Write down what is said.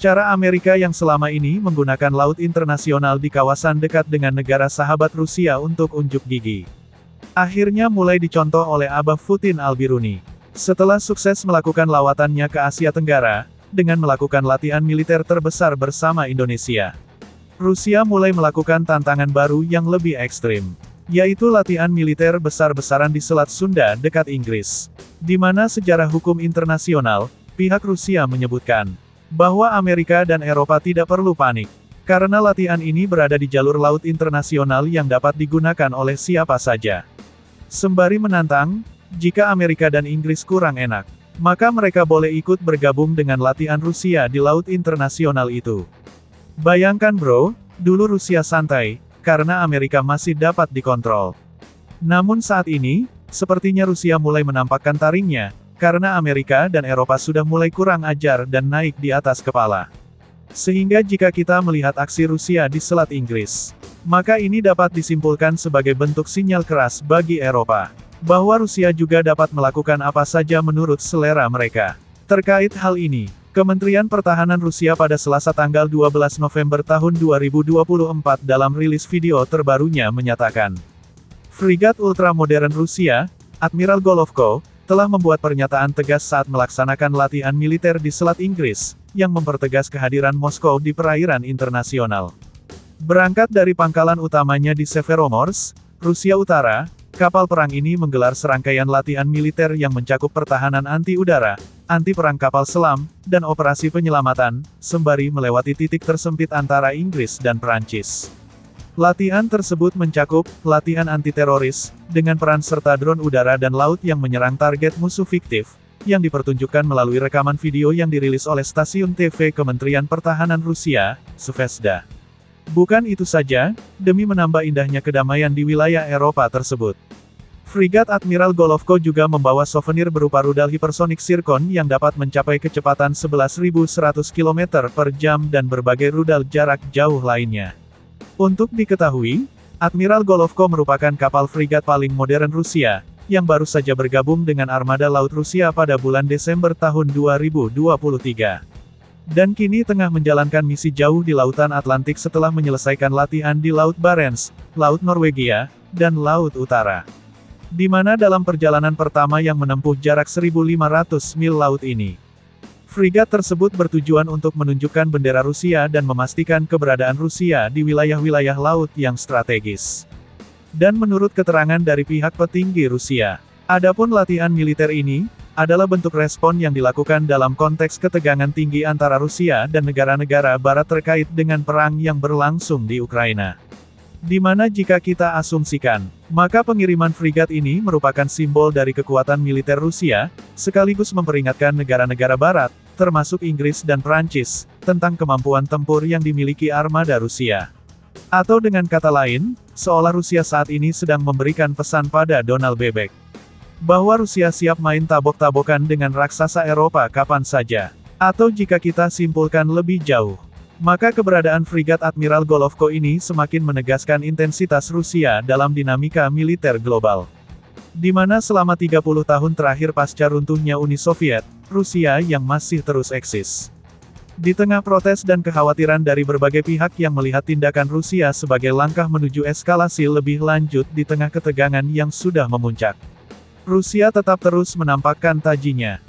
Cara Amerika yang selama ini menggunakan laut internasional di kawasan dekat dengan negara sahabat Rusia untuk unjuk gigi, akhirnya mulai dicontoh oleh Abah Putin Al-Biruni. Setelah sukses melakukan lawatannya ke Asia Tenggara, dengan melakukan latihan militer terbesar bersama Indonesia, Rusia mulai melakukan tantangan baru yang lebih ekstrim, yaitu latihan militer besar-besaran di Selat Sunda dekat Inggris, di mana sejarah hukum internasional, pihak Rusia menyebutkan bahwa Amerika dan Eropa tidak perlu panik, karena latihan ini berada di jalur laut internasional yang dapat digunakan oleh siapa saja. Sembari menantang, jika Amerika dan Inggris kurang enak, maka mereka boleh ikut bergabung dengan latihan Rusia di laut internasional itu. Bayangkan bro, dulu Rusia santai, karena Amerika masih dapat dikontrol. Namun saat ini, sepertinya Rusia mulai menampakkan taringnya, karena Amerika dan Eropa sudah mulai kurang ajar dan naik di atas kepala. Sehingga jika kita melihat aksi Rusia di Selat Inggris, maka ini dapat disimpulkan sebagai bentuk sinyal keras bagi Eropa, bahwa Rusia juga dapat melakukan apa saja menurut selera mereka. Terkait hal ini, Kementerian Pertahanan Rusia pada Selasa tanggal 12 November tahun 2024 dalam rilis video terbarunya menyatakan, frigat ultramodern Rusia, Admiral Golovko, telah membuat pernyataan tegas saat melaksanakan latihan militer di Selat Inggris, yang mempertegas kehadiran Moskow di perairan internasional. Berangkat dari pangkalan utamanya di Severomorsk, Rusia Utara, kapal perang ini menggelar serangkaian latihan militer yang mencakup pertahanan anti-udara, anti-perang kapal selam, dan operasi penyelamatan, sembari melewati titik tersempit antara Inggris dan Perancis. Latihan tersebut mencakup latihan anti-teroris, dengan peran serta drone udara dan laut yang menyerang target musuh fiktif, yang dipertunjukkan melalui rekaman video yang dirilis oleh stasiun TV Kementerian Pertahanan Rusia, Zvezda. Bukan itu saja, demi menambah indahnya kedamaian di wilayah Eropa tersebut, frigat Admiral Golovko juga membawa souvenir berupa rudal hipersonik Zircon yang dapat mencapai kecepatan 11.100 km per jam dan berbagai rudal jarak jauh lainnya. Untuk diketahui, Admiral Golovko merupakan kapal frigat paling modern Rusia, yang baru saja bergabung dengan armada laut Rusia pada bulan Desember tahun 2023. Dan kini tengah menjalankan misi jauh di Lautan Atlantik setelah menyelesaikan latihan di Laut Barents, Laut Norwegia, dan Laut Utara. Di mana dalam perjalanan pertama yang menempuh jarak 1.500 mil laut ini, frigat tersebut bertujuan untuk menunjukkan bendera Rusia dan memastikan keberadaan Rusia di wilayah-wilayah laut yang strategis. Dan menurut keterangan dari pihak petinggi Rusia, adapun latihan militer ini adalah bentuk respon yang dilakukan dalam konteks ketegangan tinggi antara Rusia dan negara-negara Barat terkait dengan perang yang berlangsung di Ukraina. Di mana jika kita asumsikan, maka pengiriman frigat ini merupakan simbol dari kekuatan militer Rusia, sekaligus memperingatkan negara-negara Barat, termasuk Inggris dan Prancis, tentang kemampuan tempur yang dimiliki armada Rusia. Atau dengan kata lain, seolah Rusia saat ini sedang memberikan pesan pada Donald Bebek, bahwa Rusia siap main tabok-tabokan dengan raksasa Eropa kapan saja. Atau jika kita simpulkan lebih jauh, maka keberadaan frigat Admiral Golovko ini semakin menegaskan intensitas Rusia dalam dinamika militer global. Di mana selama 30 tahun terakhir pasca runtuhnya Uni Soviet, Rusia yang masih terus eksis. Di tengah protes dan kekhawatiran dari berbagai pihak yang melihat tindakan Rusia sebagai langkah menuju eskalasi lebih lanjut di tengah ketegangan yang sudah memuncak, Rusia tetap terus menampakkan tajinya.